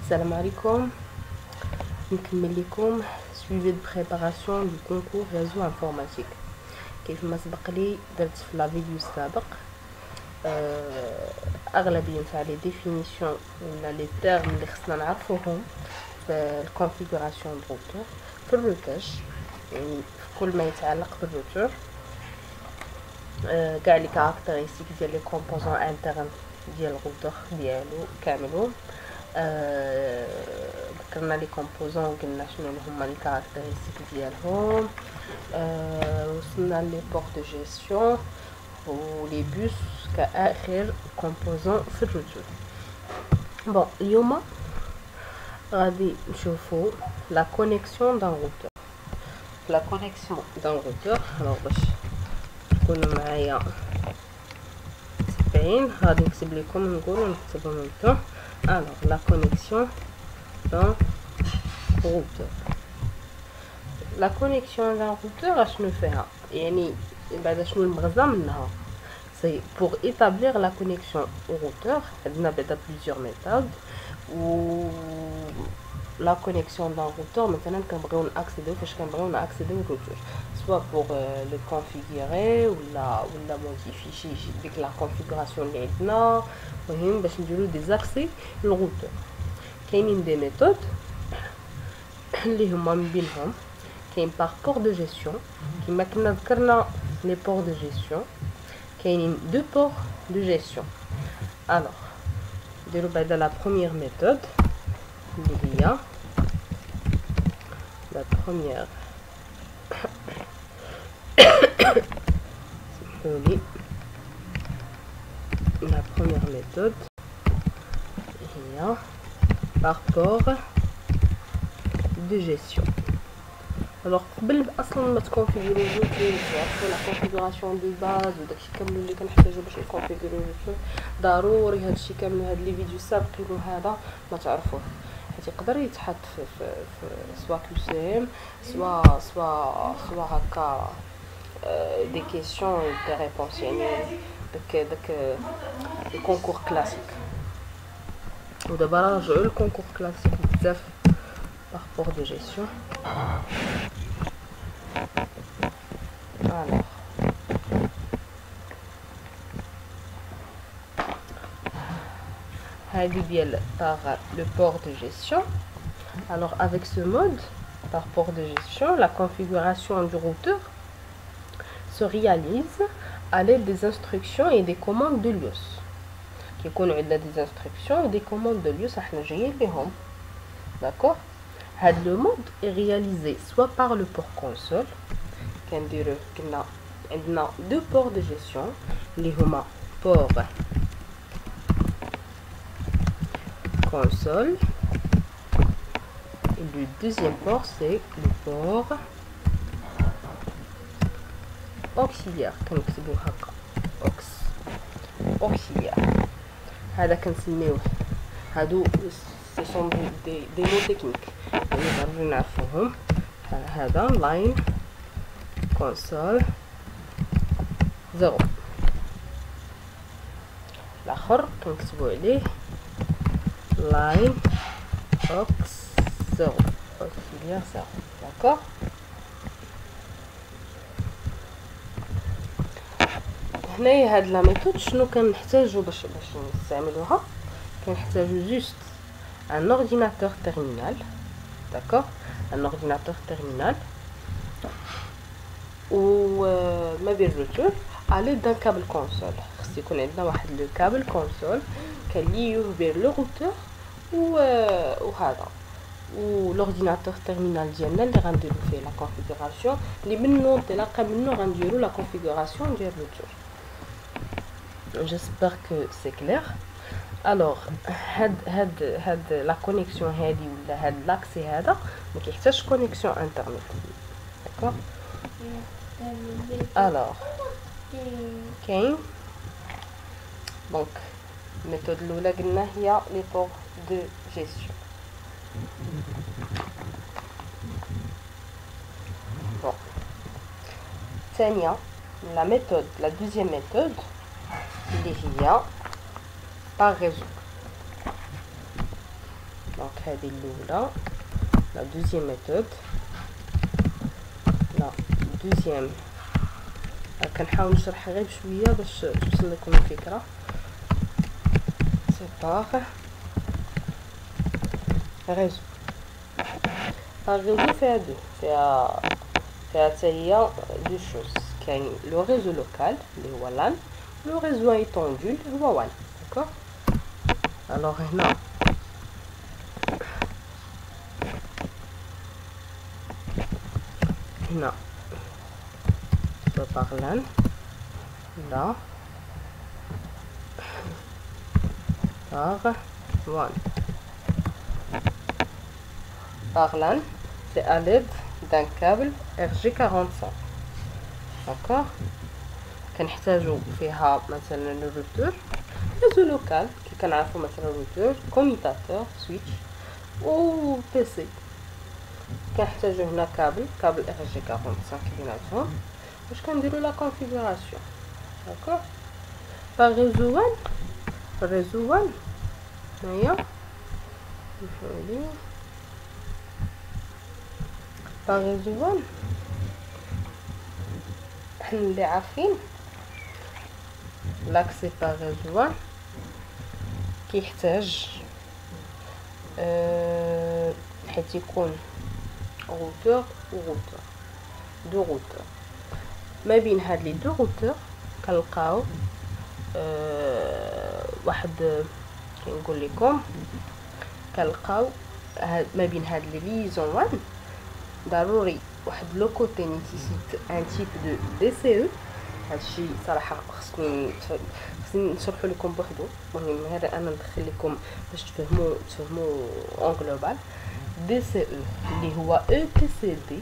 Salam alaikum. نكمل لكم suivi de préparation du concours réseau informatique. كيف ما سبق لي درت في لا فيديو السابق اغلبيه تاع لي ديفينيسيون ولا لي تيرم اللي خصنا نعرفوهم في الكونفيغوراسيون دو روتور في الروتاج، يعني في كل ما يتعلق بالروتور، كاع لي كاركتيرستيك ديال لي كومبوزون انترن ديال الروتور ديالو كاملون. ذكرنا لي كومبوزون وقلنا شنو هما لي كاركتيرستيك ديالهم. وصلنا لي بورت دو جيستيون ولي بوس كاخر كومبوزون في الروتور. بون اليوم غادي نشوفو لا كونيكسيون دان روتور. لا كونيكسيون دان روتور الوغ باش تكونوا معايا متبعين غادي نكتب لكم نقولوا نكتبوا من طون. الوغ لا كونيكسيون دان روتور. لا كونيكسيون دان روتور اشنو فيها؟ يعني بعد شنو المغزى منها؟ سي بور établir la connexion au routeur. عندنا بعدا plusieurs méthodes و لا كونيكسيون دان روتور مثلا كنبغيو ناكسيديو فاش كنبغيو ناكسيديو الروتور سوا بور لو كونفيغوري ولا موديفي شي ديك لا كونفيغوراسيون اللي عندنا، المهم باش نديرو دي زاكسي للروتور. كاينين دي ميثود اللي هما من بينهم كاين باغ بور دو جيستيون كما كنا ذكرنا لي بور دو جيستيون، كاينين دو بور دو جيستيون. الوغ نديرو بعدا لا بروميير ميثود اللي هي لا بروميير سمحولي لا بروميير ميثود هي باغ بور دو جيستيون. الوغ قبل اصلا ما تكونفيغوري الروتور تعرفوا لا كونفيغوراسيون دو باز وداكشي كامل اللي كنحتاجو باش نكونفيغوري الروتور، ضروري هادشي كامل هاد لي فيديو سابقين وهذا ما تعرفوه، حيت يقدر يتحط في سوا كيو سي ام سوا هكا دي كيسيون دي ريبونس، يعني داك الكونكور كلاسيك. ودابا نرجعو للكونكور كلاسيك بزاف باربور دو جيستيون. Alors, par le port de gestion. Alors avec ce mode par port de gestion, la configuration du routeur se réalise à l'aide des instructions et des commandes de l'US. Qui connaît des instructions et des commandes de l'US, d'accord? Le mode est réalisé soit par le port console. On a deux ports de gestion, les port console et le deuxième port c'est le port auxiliaire. auxiliaire. Ce sont des mots techniques. هذا line console 0. الاخر كنكتبوا عليه line aux 0 auxiliaire 0. d'accord. هنايا هاد لا ميثود شنو كنحتاجو باش نستعملوها؟ كنحتاجو جوست un ordinateur terminal, d'accord, un ordinateur terminal ou ما بين الروتور à l'aide d'un câble console. خص يكون عندنا واحد لو كابل كونسول كنليوه بين لو روتور وهذا والاورديناتور تيرمينال ديالنا اللي غنديرو فيه لا كونفيغوراسيون اللي منو انطلاقا منو غنديرو لا كونفيغوراسيون ديال الروتور. j'espère que c'est clair. الوغ هاد لا كونيكسيون هادي ولا هاد لاكسي هذا ما كيحتاجش كونيكسيون انترنت، داكوغ. الوغ كاين دونك الميثود الاولى قلنا هي لي بور دو جيستيون. بون الثانيه لا ميثود لا دوزيام ميثود اللي هي par réseau. دونك هذه الاولى لا دوزيام ميثود لا دوزيام كنحاول نشرح غير بشويه باش توصل لكم الفكره سيبار ريزو الريزو فيها دو فيها حتى هي دو شوز كاين لو ريزو لوكال اللي هو لان لو ريزو ايتوندو اللي هو وان داكوغ الوغ هنا par LAN là par one par LAN c'est à l'aide d'un câble RJ45 d'accord كنحتاجو فيها مثلا الروتور ريزو لوكال كي كنعرفو مثلا الروتور كوميتاتور سويتش و بي سي كنحتاجو هنا كابل RJ45 بيناتهم باش كنديرو لا كونفيغوراسيون داكوغ با ريزو 1 هنايا نشوفو با ريزو 1 حنا اللي عارفين لاكسي با ريزو 1 كيحتاج حيت يكون روتور و روتور دو روتور ما بين هاد لي دو روتور كنلقاو واحد كنقول لكم كنلقاو ما بين هاد لي ليزون 1 ضروري واحد لو كوتي نيسيت ان تيب دو دي سي او هادشي صراحه خصني نشرحو لكم بوحدو المهم هذا انا ندخل لكم باش تفهموا اون جلوبال دي سي او اللي هو او تي سي دي.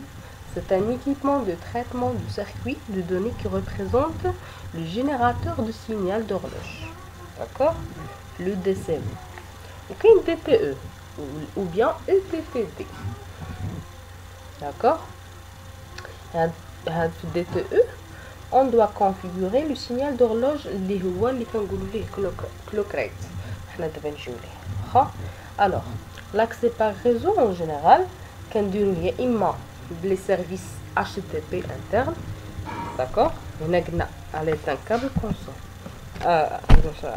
C'est un équipement de traitement du circuit de données qui représente le générateur de signal d'horloge. D'accord? Le DCE. Ok, une DTE ou bien ETTD. D'accord? Avec DTE, on doit configurer le signal d'horloge اللي هو اللي كنقولوا ليه clock rate. حنا دابا نجيو ليه. Alors, l'accès par réseau en général كنديروه يا اما les services HTTP internes, d'accord? On a à l'aide d'un câble console, à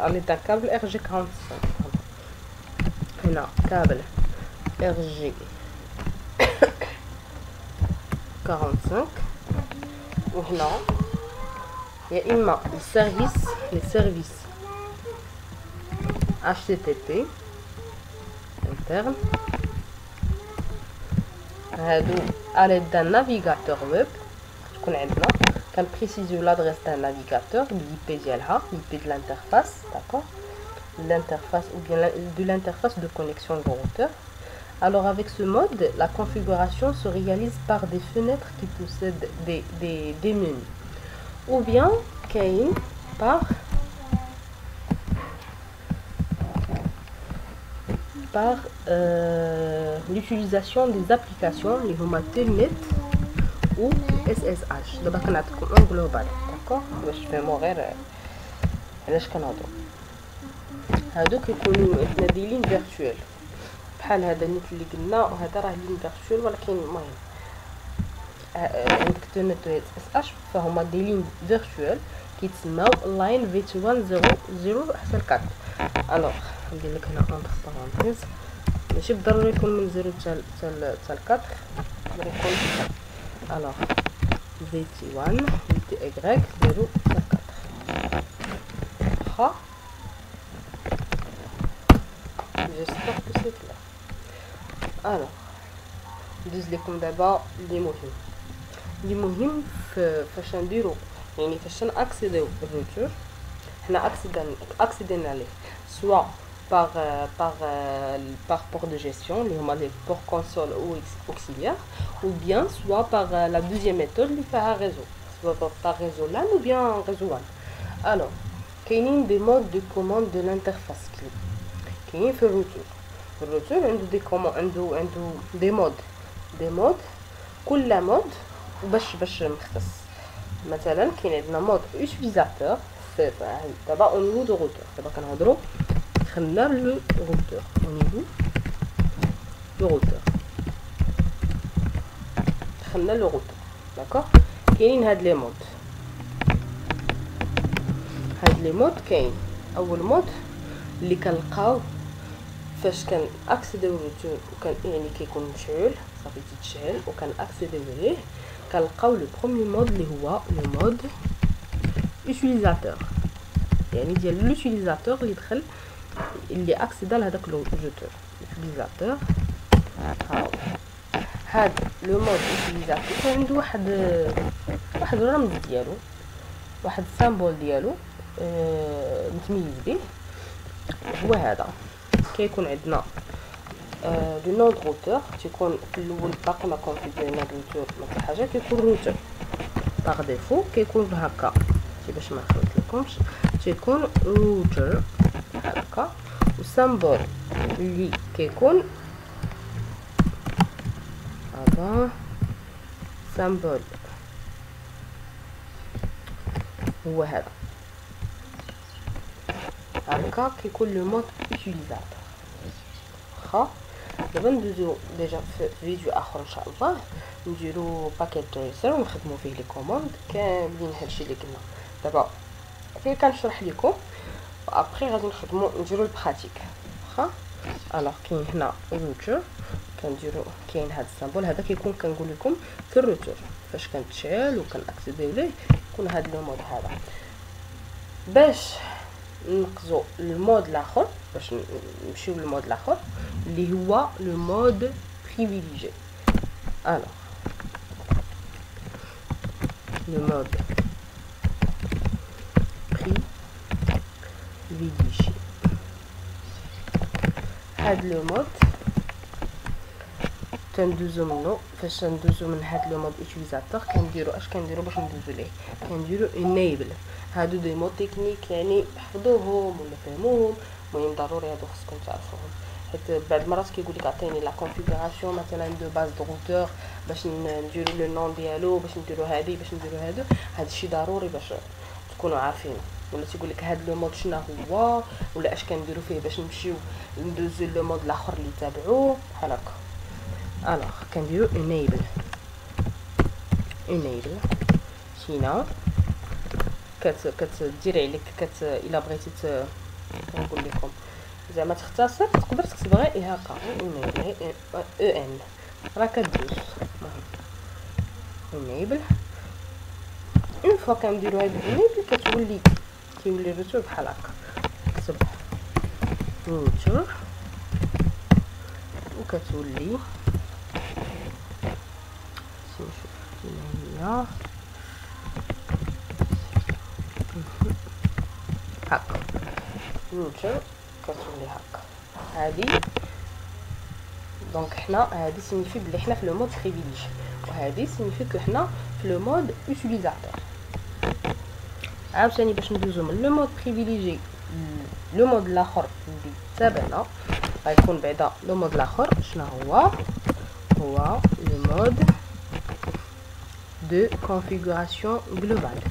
l'aide d'un câble RJ45. On a câble RJ45. Ou non, il y a les services HTTP internes. À l'aide d'un navigateur web qu'on précise l'adresse d'un navigateur l'IP de l'interface, d'accord, l'interface ou bien de l'interface de connexion de routeur. Alors avec ce mode la configuration se réalise par des fenêtres qui possèdent des menus ou bien par l'utilisation des applications les Telnet ou SSH. دابا كنعطيكم اون جلوبال داكوغ باش تفهموا غير علاش كنهضروا. هادو كيكونوا حنا دايرين فيرتوال بحال هذا النت اللي قلنا وهذا راه لين فيرتوال ولكن المهم عندك تلنت و SSH فهما دايرين فيرتوال كيتسماو لاين V210 حتى 4. الوغ ندير لك هنا اونتر بارونتيز ماشي بالضروري يكون من 0 حتى 4 يقدر يكون. الوغ VT1 VTY 0 حتى 4 واخا جيسبر كو سي كلير. الوغ ندوز لكم دابا اللي مهم فاش نديرو يعني فاش ناكسيديو الروتور حنا اكسيدينا عليه soit par port de gestion, les ports console ou auxiliaire, ou bien soit par la deuxième méthode, les faire réseau, soit par réseau LAN ou bien réseau WAN. Alors, il y a des modes de commande de l'interface clé. Il y a le routeur. Le routeur a des commandes, des modes. كل mode باش مختص. مثلا كاين عندنا مود utilisateur. D'abord au niveau de routeur. D'abord quand on خلنا le routeur au niveau لو روتور دخلنا لو روتور داكوغ. كاينين هاد لي مود، هاد لي مود كاين اول مود اللي كنلقاو فاش كان اكسيديو روتور وكان يعني كيكون مشعول صافي تتشعل وكان اكسيديو ليه، كنلقاو لو بروميير مود اللي هو لو مود يوتيليزاتور، يعني ديال لوتيليزاتور اللي دخل اللي اكسيدا لهداك لو روتور يوتيليزاتور. هاو هاد لو مود يوتيليزاتور عنده واحد الرمز ديالو، واحد السامبول ديالو متميز به، هو هذا. كيكون عندنا لو نود روتور، تيكون في الاول باقي ما كونفيغورينا روتور ما كاين حاجه، كيكون روتور باغ ديفو كيكون هكا باش ما نخلط لكمش، تيكون روتور هكا، والسامبول اللي كيكون هذا سامبول هو هذا هكا كيكون لو مود يوتيليزاتور. واخا دابا ندوزو ديجا في فيديو اخر ان شاء الله نديرو باكيت تريسر ونخدمو فيه لي كوموند كاملين هادشي اللي قلنا دابا كي كنشرح لكم، وابري غادي نخدمو نديرو البراتيك. واخا الوغ كاين هنا روتور كنديرو، كاين هاد السامبول هذا كيكون كنقول لكم في الروتور فاش كنتشعل وكنأكسيديو ليه يكون هاد لو مود هذا. باش نقزو المود الاخر، باش نمشيو للمود الاخر اللي هو لو مود بريفيليجي. الوغ لو مود بريفيليجي، هاد لو مود تندوزو منو. فاش ندوزو من هاد لو مود يوتيليزاتور كنديرو اش كنديرو باش ندوزو ليه، كنديرو انيبل. هادو دي مود تكنيك يعني حفظوهم ولا فهموهم، المهم ضروري هادو خصكم تعرفوهم، حيت بعض المرات كيقول لك عطيني لا كونفيغوراسيون مثلا دو باز دو روتور باش نديرو لو نون ديالو، باش نديرو هادي، باش نديرو هادو. هادشي ضروري باش تكونوا عارفينه. ولا تيقول لك هاد لو مود شنو هو ولا اش كنديرو فيه باش نمشيو ندوزو لو مود الاخر اللي تابعوه بحال هكا. الوغ كنديرو enable هنا كتدير عليك الا بغيتي نقول لكم زعما تختصر تقدر تكتب غير هكا ان راه كدوز. المهم enable اون فوا كنديرو هاد enable كيولي الروتور بحال هكا. كتب روتور وكتولي هنا هكا روتور كتولي هكا. هادي دونك حنا هادي سينيفي بلي حنا في لو مود بريفيليجي، وهادي سينيفي كو حنا في لو مود يوتيليزاتور. عاوتاني باش ندوزو من لو مود بريفيليجي لو مود الاخر اللي تابعنا غيكون بعدا لو مود الاخر شنو هو لو مود de configuration globale.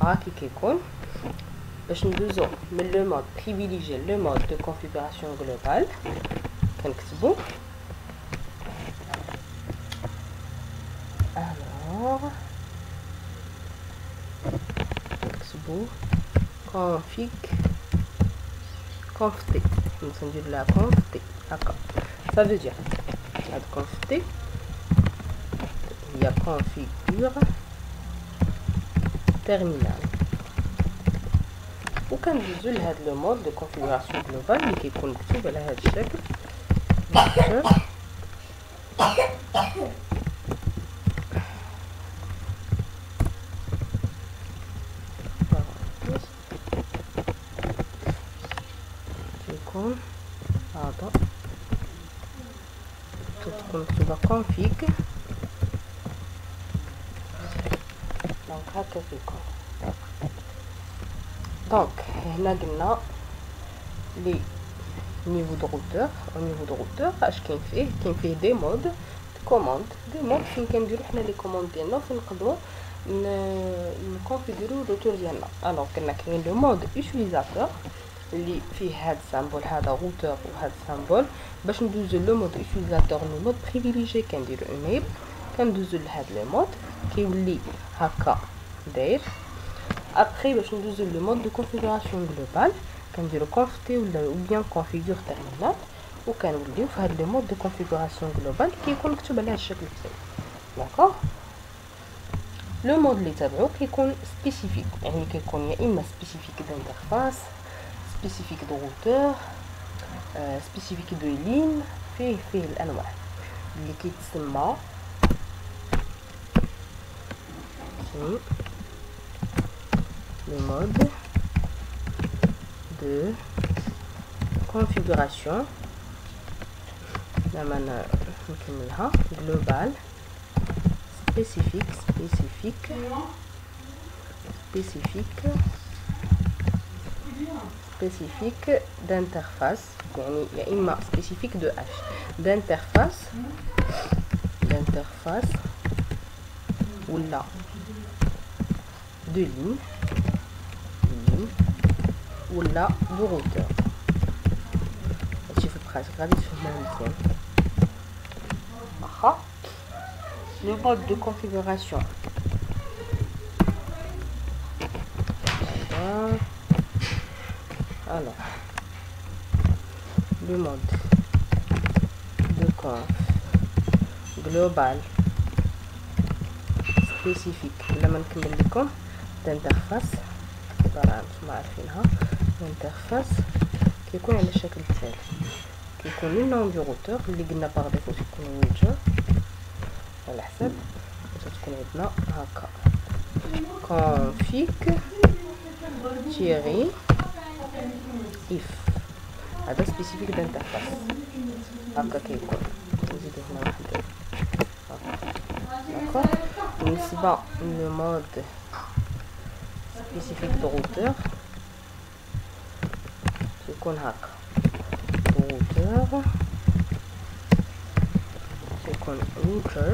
هاكي كيكون. باش ندوزو من لو مود بريفيليجي لو مود de configuration globale كنكتبو نكتبو conf t ندير لها conf t هكا. ça veut dire هاد conf t هي configure terminal. وكندوزو لهاد لو مود دو configuration globale اللي كيكون مكتوب على هاد الشكل. هذا تكون مكتوبه config. دونك هكا كيكون. دونك هنا قلنا لي نيفو دو روتور. نيفو دو روتور اش كاين فيه دي مود كوموند، دي مود فين كنديرو حنا لي كوموند ديالنا وفين نقدروا نكونفيغورو الروتور ديالنا. الوغ كنا كاين لو مود يوتيليزاتور اللي فيه هاد السامبول هذا روتور وهاد السامبول. باش ندوزو لو مود يوتيليزاتور لو مود بريفيليجي كنديرو انيبل، كندوزو لهاد لو مود كيولي هكا داير. ابري باش ندوزو لو مود دو كونفيغوراسيون جلوبال كنديرو كونفتي ولا بيان كونفيغور تيرمينال، وكنوليو في هاد لو مود دو كونفيغوراسيون جلوبال كيكون مكتوب عليه الشكل التالي. داكوغ. لو مود اللي تابعو كيكون سبيسيفيك، يعني كيكون يا اما سبيسيفيك دانترفاس، سبيسيفيك دو روتور، سبيسيفيك دو لين، فيه الانواع اللي كيتسمى le mode de configuration global, spécifique d'interface, il y a une spécifique de H d'interface ou là de ligne ou là de routeur. Je fais presque regarder sur mon écran. Le mode de configuration. Alors, le mode de conf global spécifique. là ما نكمل لكم d'interface عبارة عن نتوما عارفينها. l'interface كيكون على الشكل التالي، كيكون لو نون دو روتور اللي قلنا باغ ديفو تكون ويدجر على حسب تكون عندنا هكا config تيري if. هذا سبيسيفيك d'interface هكا كيكون. نزيدو هنا واحد داكوغ. بالنسبة لو مود spécifique de routeur يكون هكا routeur يكون router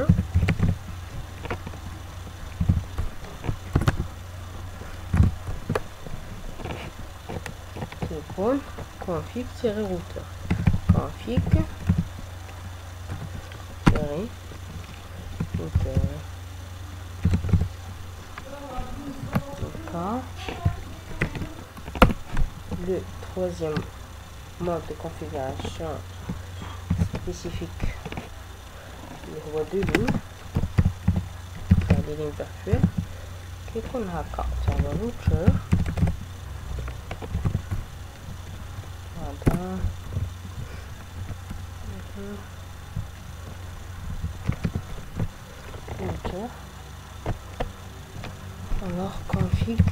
يكون config-router config-router. Le troisième mode de configuration spécifique, le roi de ligne, les lignes virtuelles, qui est comme haka, sur le routeur. Voilà. Routeur. Alors config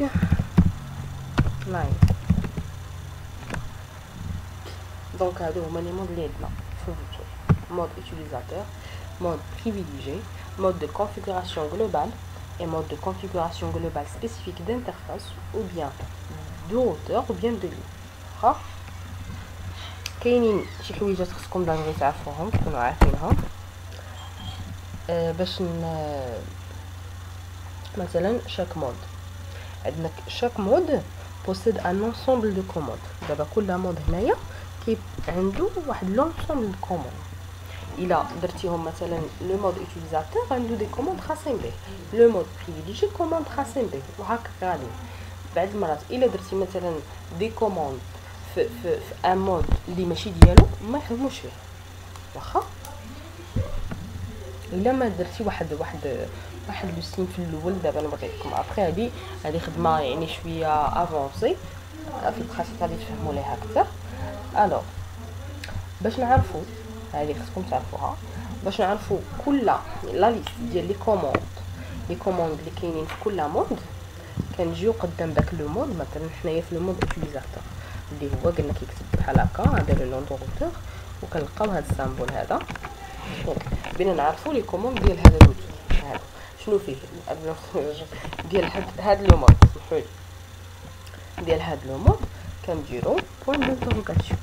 line. Donc هادو هما لي مود اللي عندنا في الروتور. mode utilisateur, mode privilégié, mode de configuration globale et mode de configuration globale spécifique d'interface ou bien de routeur ou bien de ligne. ها كاينين شي حويجات خصكم دابا تعرفوهم تكونوا عارفينهم. باش مثلا chaque mode عندنا chaque mode possède un ensemble de commandes. دابا كل مود هنايا كي عنده واحد لونسومبل دو كوموند. الا درتيهم مثلا لو مود يوتيليزاتور عنده دي كوموند خاصين به، لو مود بريفيليجي كوموند خاصين به، وهكا غادي. بعض المرات الا درتي مثلا دي كوموند في ان مود اللي ماشي ديالو ما يخدموش فيه. واخا الا ما درتي واحد لو سين في الاول. دابا انا بغيت لكم ابري هذه خدمه يعني شويه افونسي في البراسيك غادي تفهموا ليها اكثر. الوغ باش نعرفوا هذه خصكم تعرفوها، باش نعرفوا كل لا ليست ديال لي كوموند اللي كاينين في كل مود كنجيو قدام داك لو مود. مثلا حنايا في لو مود يوتيليزاتور اللي هو قلنا كيكتب بحال هكا، هذا لو نون دو روتور، وكنلقاو هذا السامبول هذا. دونك بينا نعرفوا لي كوموند ديال هذا الروتور هذا شنو فيه ديال هذا لو مود. سمحوا لي ديال هذا لو مود كنديرو بوين دانتروغاسيون.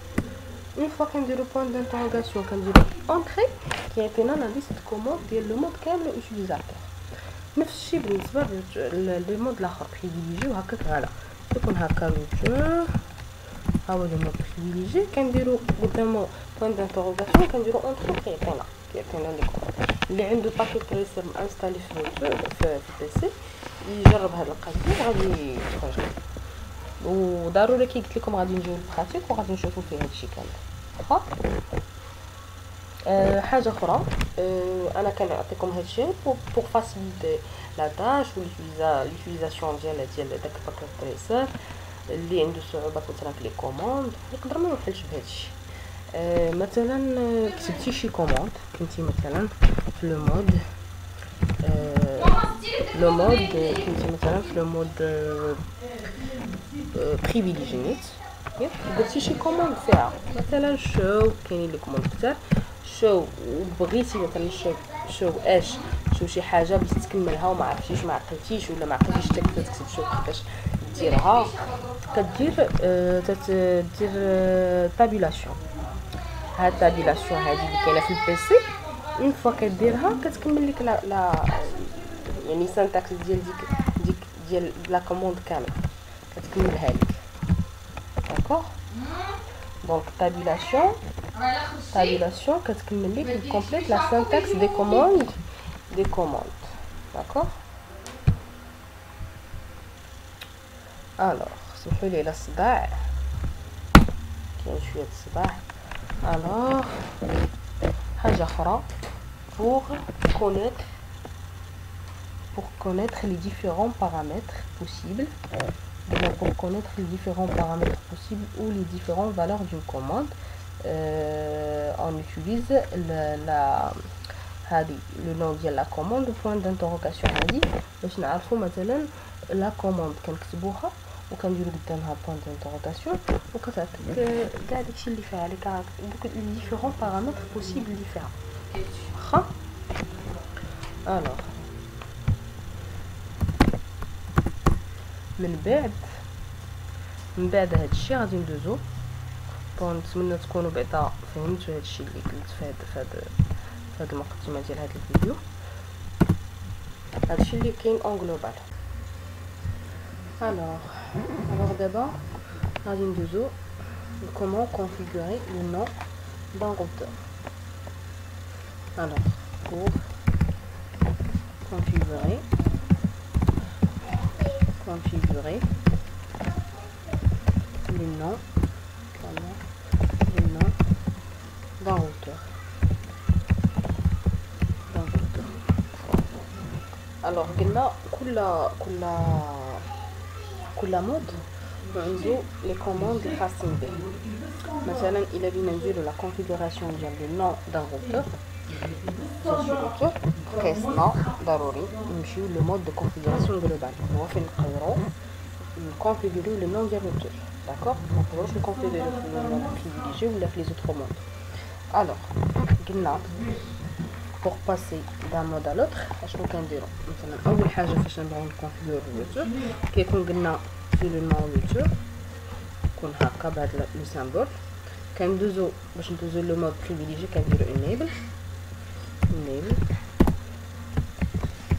اون فوا كنديرو بوين دانتروغاسيون كنديرو اونطري كيعطينا لا ليست كوموند ديال لو مود كامل يوتيليزاتور. نفس الشيء بالنسبه لي مود الاخر بريفيليجي وهكاك غالا يكون هكا روتور. ها هو لو مود بريفيليجي كنديرو قدامو بوين دانتروغاسيون كنديرو اونتر كيعطينا لي كوموند. اللي عنده باكيت تريسر انستالي في البيسي يجرب هذا القضيه غادي تخرج. وضروري كي قلت لكم غادي نجيو للبراتيك وغادي نشوفوا فيه هادشي كامل. واخا حاجه اخرى انا كنعطيكم هادشي بور فاسيليتي لا تاش ليوتيليزاسيون ديال داك الباكيت تريسر اللي عنده صعوبات مثلا في لي كوموند يقدر ما يوحلش بهادشي. مثلا كتبتي شي كوموند كنتي مثلا في لو مود كنتي مثلا في لو مود بريفيليجي نيت درتي شي كوموند فيها مثلا شو كاينين لي كوموند كثار شو بغيتي مثلا شو شو شي حاجه باش تكملها وما عرفتيش ما عقلتيش ولا ما عقلتيش حتى تكتب شو كيفاش ديرها كدير تدير تابيلاسيون. هاد التابيلاسيون هادي اللي كاينه في البيسي اون فوا كديرها كتكمل لك لا يعني سانتاكس ديال لا كوموند كامل كتكملها لك. داكوغ دونك تابيلاسيون كتكمل لك كومبليت لا سانتاكس دي كوموند داكوغ. الوغ سمحوا لي على الصداع كاين شويه الصداع. الوغ حاجه اخرى pour connaître les différents paramètres possibles ou les différentes valeurs d'une commande on utilise le nom de la commande point d'interrogation هذه باش نعرفوا مثلا لا كوموند كنكتبوها وكنديروا قدامها بوين d'interrogation وكتعطيك كاع داكشي اللي فيها لي دوك لي ديفيرون بارامتر بوسيبل اللي فيها. واخا الوغ من بعد هادشي غادي ندوزو نتمنى تكونوا بعدا فهمتوا هادشي اللي قلت في هاد المقدمه ديال هاد الفيديو. هادشي اللي كاين اون جلوبال. alors d'abord غادي ندوزو comment configurer le nom d'un routeur. alors pour configurer le nom d'un routeur. alors قلنا كل مود عنده لي كوموند الخاصين به. مثلا الا بينا نديرو لا كونفيغوراسيون ديال لو نون دان روتور خاصنا ضروري نمشيو لو مود دو كونفيغوراسيون جلوبال هو فين نقدروا نكونفيغوريو لو نون ديال روتور. داكوغ ما نقدروش نكونفيغوريو في لو مود بريفيليجي ولا في لي زوتر مود. الوغ قلنا pour passer d'un mode à l'autre اشنو كنديرو مثلا اول حاجه فاش نبغيو نكونفيغوريو الروتور كيكون قلنا في لو نون روتور يكون هكا بهذا لو سامبل كندوزو باش ندوزو لو مود بريفيليجي كنديرو انيبل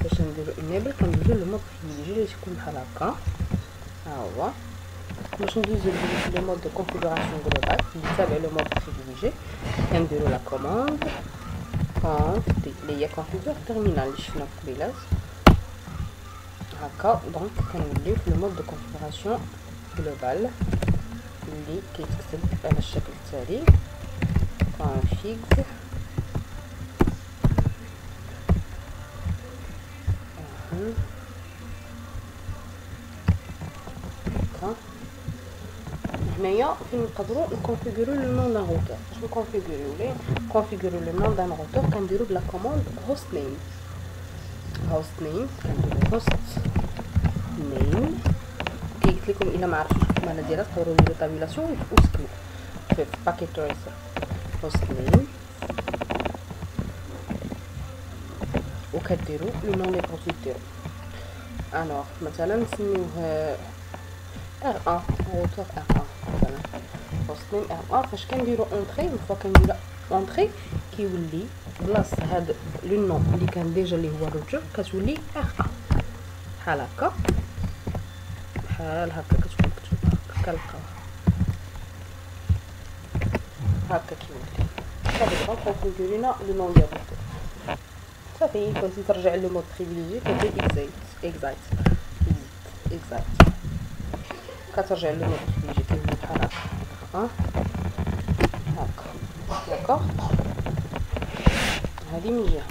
باش نديرو انيبل كندوزو لو مود بريفيليجي اللي تكون بحال هكا ها هو. باش ندوزو لو مود دو كونفيغوراسيون جلوبال اللي تابع لو مود بريفيليجي كنديرو لا كوموند اللي هي كونفيغور تيرمينال اللي شفنا قبيلات هكا. دونك كنوليو في لو مود دو كونفيغوراسيون جلوبال اللي كيتكتب على الشكل التالي config هنايا فين نقدروا نكونفيغوريو لو نون دان روتور. باش نكونفيغوريو لو نون دان روتور كنديرو بلا كوموند host name كنديرو host name كي قلت لكم الا ما عرفتوش المعنى ديالها تقدروا ديروا تابيلاسيون وتسكنوا في باكيت تريسر host name وكديروا لو نون لي بغيتو ديروا. الوغ مثلا نسميوه R1 روتور R1 مثلا host name R1 فاش كنديروا اونطري فوا كنديروا اونطري كيولي بلاص هذا لو نون اللي كان ديجا اللي هو روتور كتولي ار بحال هكا كتكون مكتوبه هكا كنلقاوها هكا كيولي. صافي دابا كونفيغورينا لو نون ديال الروتور صافي. كنتي ترجع لو مود بريفيليجي كدير اكزايت كترجع لو مود بريفيليجي كيولي بحال هكا هكا داكوغ. هذه من جهه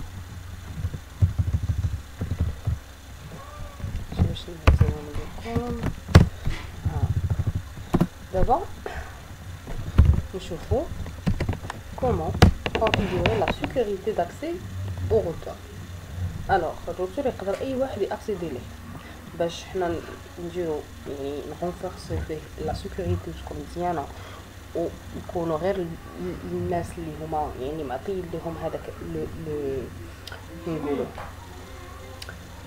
باش نزينو لكم. دابا نشوفوا comment configurer la sécurité d'accès au routeur. alors الروتور يقدر اي واحد ياكسيدي ليه باش حنا نديرو يعني نغونفورسي فيه لا سيكوريتي تكون مزيانه ويكونوا غير الناس اللي هما يعني معطيين لهم هذاك نقولوا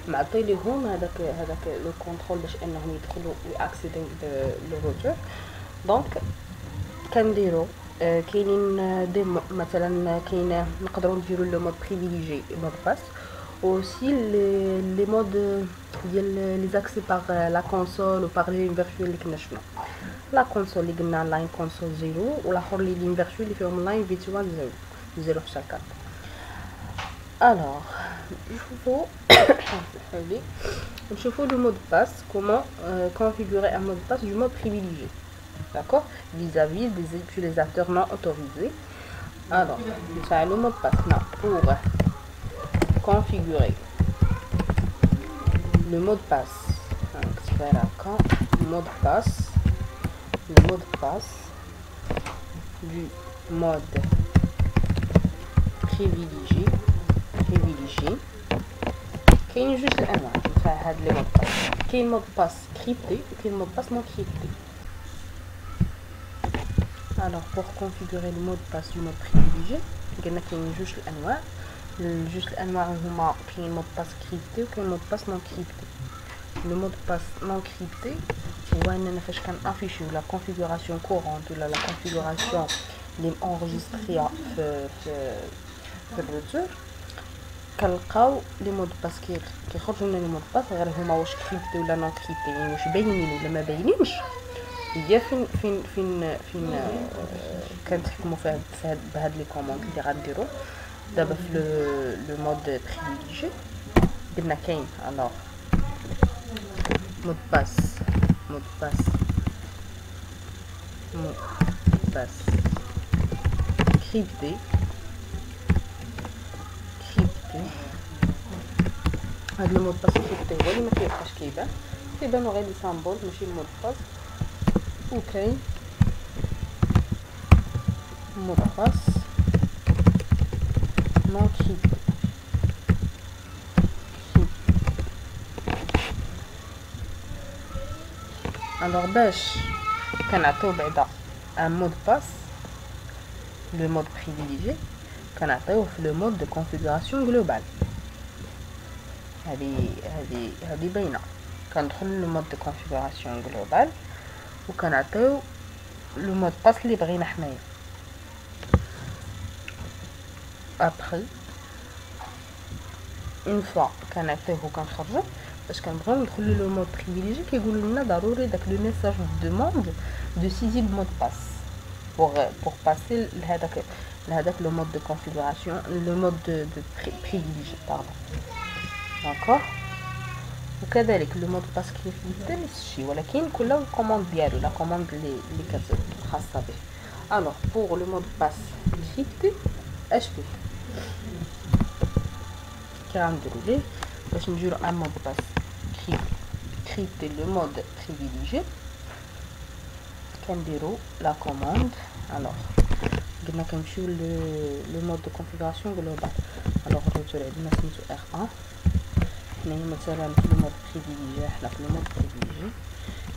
معطي لهم هذاك لو كونترول باش انهم يدخلوا وياكسيدي لو روتور. دونك كنديرو كاينين دي مثلا كاين نقدروا نديروا لو مود بريفيليجي مود باس aussi les modes ديال les accès par la console ou par les lignes virtuelles اللي كنا شفنا. لا كونسول اللي قلنا لاين كونسول 0 والاخر لي لين فيرتوال اللي فيهم لاين فيرتوال 0 حتى 4. alors نشوفوا le mot de passe, comment configurer un mot de passe du mode privilégié, d'accord, vis-à-vis des utilisateurs non autorisés. alors ça le mot de passe là pour configurer le mot de passe. Le mot de passe du mode privilégié كاين جوج الانواع تاع هاد لي مود باس. كاين مود باس كريبتي وكاين مود باس نون كريبتي. alors pour configurer le mot de passe du mode privilégié قلنا كاين جوج الانواع. الجوج الانواع هما كاين مود باس كريبتي وكاين مود باس نون كريبتي. لو مود باس نون كريبتي هو اننا فاش كنافيشيو لا كونفيغوراسيون كورونت ولا لا كونفيغوراسيون اللي انغيستريا في الروتور كنلقاو لي مود باس كيخرجوا لنا لي مود باس غير هما واش كريبتي ولا نون كريبتي، يعني واش باينين ولا ما باينينش. هي فين كنتحكموا فيها بهاد لي كوموند اللي غنديروا دابا في لو مود بريفيليجي. قلنا كاين الوغ مود باس كريبتي. هاد لو مود باس كريبتي هو اللي ما كيبقاش كيبانو غير لي سامبول ماشي المود باس. وكاين مود باس نون كريبتي. alors باش كنعطيو بعدا ان مود باس لو مود بريفيليجي كنعطيوه في لو مود دو كونفيغوراسيون جلوبال. هذه باينه. كندخل لو مود دو كونفيغوراسيون جلوبال وكنعطيو لو مود باس اللي بغينا حنايا. ابري اون فوا كنعطيوه وكنخرجوه باش كنبغيو ندخلو لو مود بريفيليجي كيقولوا لنا ضروري داك لو ميساج دو دوموند دو سيزي لو مود باس pour passer لهذاك لو مود دو كونفيغوراسيون لو مود دو بريفيليجي pardon. d'accord. وكذلك لو مود باس كريبتي نفس الشيء ولكن كل الكوموند ديالو لا كوموند اللي خاصه به. alors pour le mot de passe crypté اش فيه كنديروا ليه باش نديروا ان مود باس كريبتي لو مود بريفيليجي كنديروا لا كوموند. alors قلنا كنمشيو لو مود دو كونفيغوراسيون جلوبال. alors الروتور عندنا سميتو R1. حنايا مثلا في لو مود بريفيليجي حنا في لو مود بريفيليجي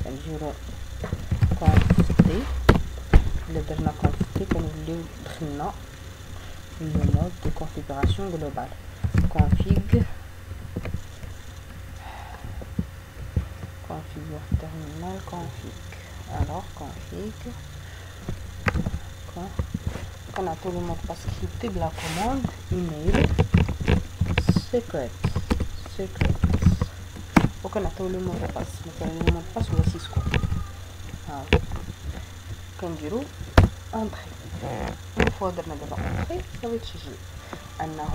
كنديروا كونفيغ. الا درنا كونفيغ كنوليو دخلنا لو مود دو كونفيغوراسيون جلوبال. config terminal config. alors config كنعطيو لو مود باس كريبتي بلا كوموند ايميل سيكريت وكنعطيو لو مود باس مثلا لو مود باس هو سيسكو. ها كنديرو اونطري. اون فوا درنا دابا اونطري صافي تسجل انه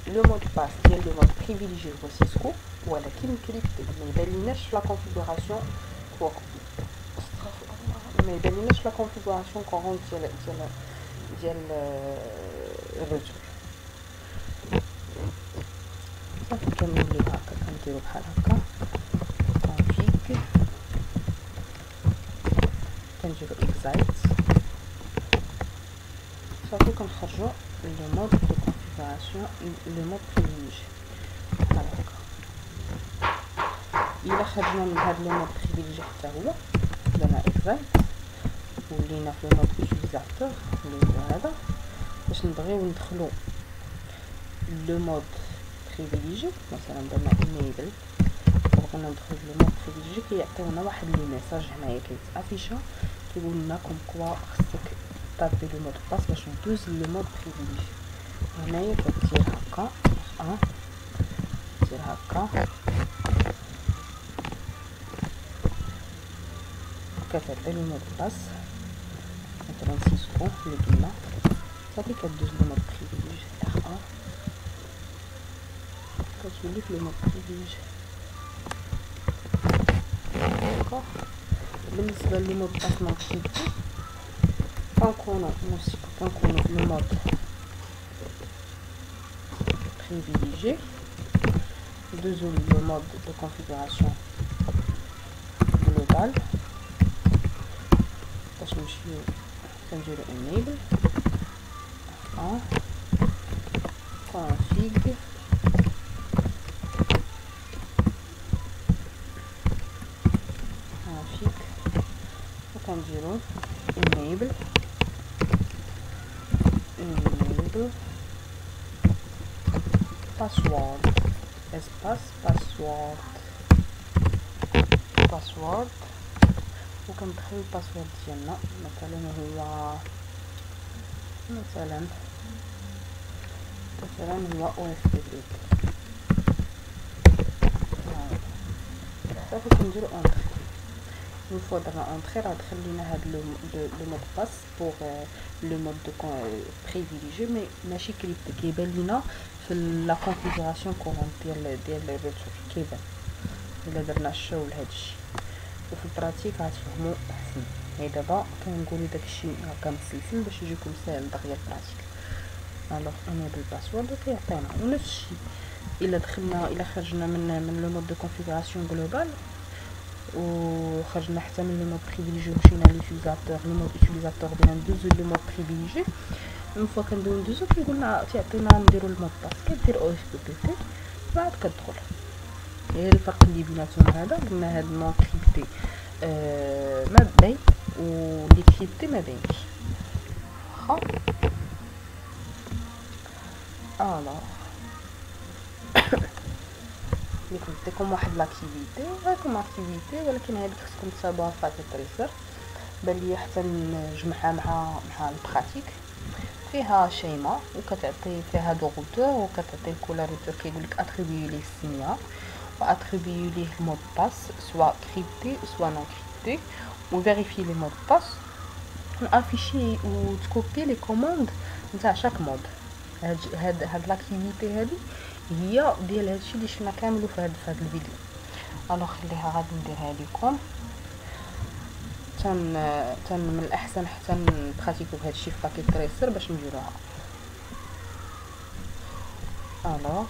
لو مود باس ديال لو مود بريفيليجي هو سيسكو ولكن كريبتي ما يبانلناش لا كونفيغوراسيون فوق ما يبانلناش لا كونفيغوراسيون كورونت ديال الروتور. صافي كنوليو هكا كنديرو بحال هكا config كنديرو exit صافي كنخرجو لو مود دو كونفيغوراسيون لو مود بريفيليجي بحال هكا. الا خرجنا من هاد لو مود بريفيليجي حتى هو درنا exit ولينا في لو مود utilisateur اللي هو هذا. باش نبغيو ندخلو لو مود بريفيليجي مثلا درنا enable بغينا ندخل لو مود بريفيليجي كيعطيونا واحد لي ميساج هنايا كيتافيشا كيقول لنا كوم كوا خصك طابي لو مود باس باش ندوز لو مود بريفيليجي. هنايا كدير هكا دير هكا كتعطي لو مود باس مثلا سيسكو اللي قلنا صافي كدوز لو مود بريفيليجي اخر كتولي في لو مود بريفيليجي. داكوغ بالنسبه لو مود باس نون كريبتي كنكونو في لو مود بريفيليجي ندوزو لو مود دو كونفيغوراسيون جلوبال باش نمشيو كنديرو enable config وكنديرو enable password espace password وكندخل الباسورد ديالنا مثلا هو OFTP صافي كنديرو اونطري. اون فوا درنا اونطري راه دخل لينا هاد لو مود باس بوغ لو مود دو بريفيليجي مي ماشي كريبتي كيبان لينا في لا كونفيغوراسيون كورونت ديال الروتور كيبان الا درنا شو لهادشي وفي البراتيك غتفهموا احسن. هي دابا كنقولوا داكشي هكا مسلسل باش يجيكم ساهل دغيا البراتيك. الوغ انيبل باسورد كيعطينا ونفس الشيء الا خرجنا من لو مود دو كونفيغوراسيون جلوبال وخرجنا حتى من لو مود بريفيليجي ومشينا لليوتيليزاتور لو مود يوتيليزاتور بدنا ندوزو لو مود بريفيليجي. اون فوا كندوزو كيقولنا تيعطينا نديرو المود باس كدير او اف بي تي بعد كتدخل. هي الفرق اللي بيناتهم هذا قلنا هاد نون كريبتي ما باين ولي كريبتي ما باينش. واخا الوغ اللي كنعطيكم واحد لاكتيفيتي راكم اكتيفيتي ولكن هذيك خصكم تصاوبوها في فاتي تريسر بان لي حتى نجمعها مع البراتيك. فيها شيما وكتعطي فيها دوغوتور وكتعطي الكولاريتور كيقولك اتريبيو ليه السينيا واتريبيو ليه المود باس سوا كريبتي سوا نون كريبتي وفيريفي لي مود باس ونافيشي وتكوبي لي كوموند نتاع شاك مود. هاد لاكتيفيتي هادي هي ديال هادشي اللي شفنا كامل في هاد الفيديو. الوغ خليها غادي نديرها لكم من الاحسن حتى نبراتيكو بهادشي في باكيت تريسر باش نديروها. الوغ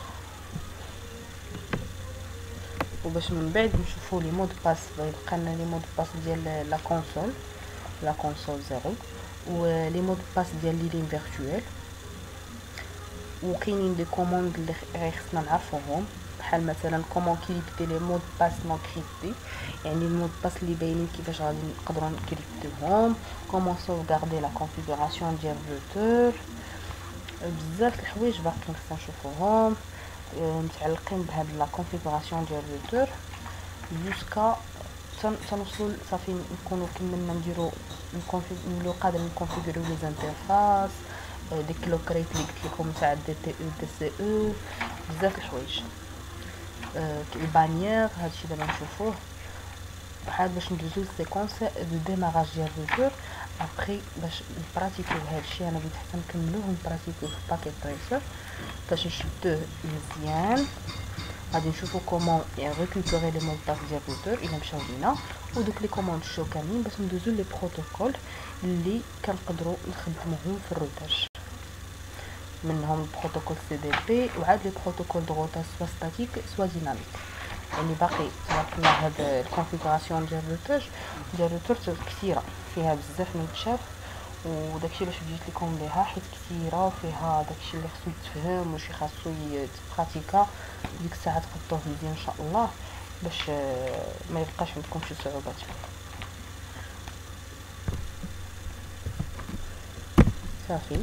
وباش من بعد نشوفوا لي مود باس يبقى لنا لي مود باس ديال لا كونسول زيرو ولي مود باس ديال لي لين فيرتوال وكاينين دي كوموند اللي خصنا نعرفوهم بحال مثلا كومون كريبتي لي مود باس نون كريبتي يعني المود باس اللي باينين كيفاش غادي نقدروا نكريبتيوهم كومون سوفغاردي لا كونفيغوراسيون ديال الروتور بزاف الحوايج باقيين خصنا نشوفوهم متعلقين بهاد لا كونفيغوراسيون ديال الروتور جوسكا سنوصلوا صافي نكونوا كملنا نديروا قادرين نكونفيغوريو لي زانترفاس، ديك لو كريت اللي قلت لكم تاع دي تي او دي سي او، بزاف الحوايج. البانيير هادشي دابا نشوفوه بحال باش ندوزو السيكونس دو ديماراج ديال الروتور. ابري باش نبراتيكيو هادشي انا بغيت حتى نكملوه ونبراتيكيو في باكيت تريسر باش نشدوه مزيان. غادي نشوفو كومون ريكوبيري لي مود باس ديال الروتور الا مشاو لينا، ودوك لي كوموند شو كاملين باش ندوزو لي بروتوكول اللي كنقدروا نخدموهم في الروتاج، منهم البروتوكول سي دي بي وعاد لي بروتوكول دو روتاج سوا ستاتيك سوا ديناميك. يعني باقي تبارك هاد الكونفيغوراسيون ديال الروتور كثيره، فيها بزاف ما يتشاف، وداكشي باش بديت لكم بها حيت كثيره وفيها داكشي اللي خصو يتفهم وشي خاصو يتبراتيكا. ديك الساعه تخطوه مزيان ان شاء الله باش ما يبقاش عندكم شي صعوبات. صافي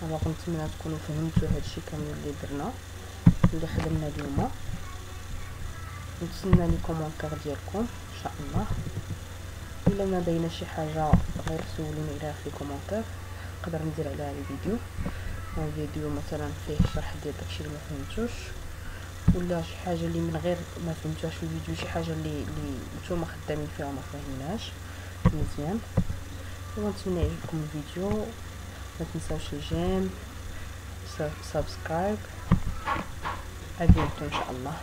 انا كنتمنى تكونوا فهمتوا هادشي كامل اللي درنا اللي خدمنا اليوم. نتسنى لي كومونتير ديالكم ان شاء الله. الا ما باينه شي حاجه غير سولوني عليها في كومونتير نقدر ندير عليها الفيديو، فيديو مثلا فيه شرح ديال داكشي اللي ما فهمتوش، ولا شي حاجه اللي من غير ما فهمتوهاش في الفيديو، شي حاجه اللي نتوما خدامين فيها وما فاهمينهاش مزيان. ونتمنى يعجبكم الفيديو، ما تنساوش الجيم سبسكرايب. ابيانتو ان شاء الله.